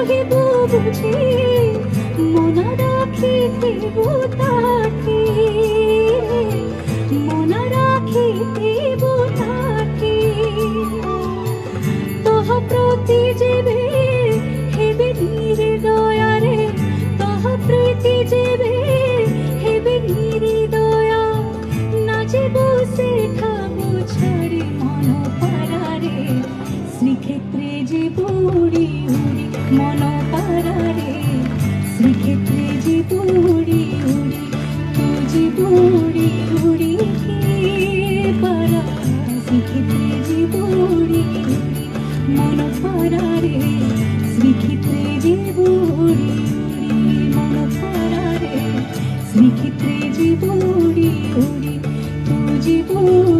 রহিব বুঝি মনা রাখিব তাকে মনা রাখিব তাকে তহ প্রতি যেবে হেবে নির্দয়ারে তহ প্রতি যেবে হেবে নির্দয়া না যেব সেখাবো ছাড়ি মন পারারে শ্রীক্ষেত্রে যে বুড়ি উড়ি মন পারারে শ্রীক্ষেত্রে যে বুড়ি উড়ি তু যে বুড়ি উড়ি পারা শ্রীক্ষেত্রে যে বুড়ি উড়ি মন পারারে শ্রীক্ষেত্রে যে বুড়ি উড়ি মন পারারে শ্রীক্ষেত্রে যে বুড়ি উড়ি তু যে বুড়ি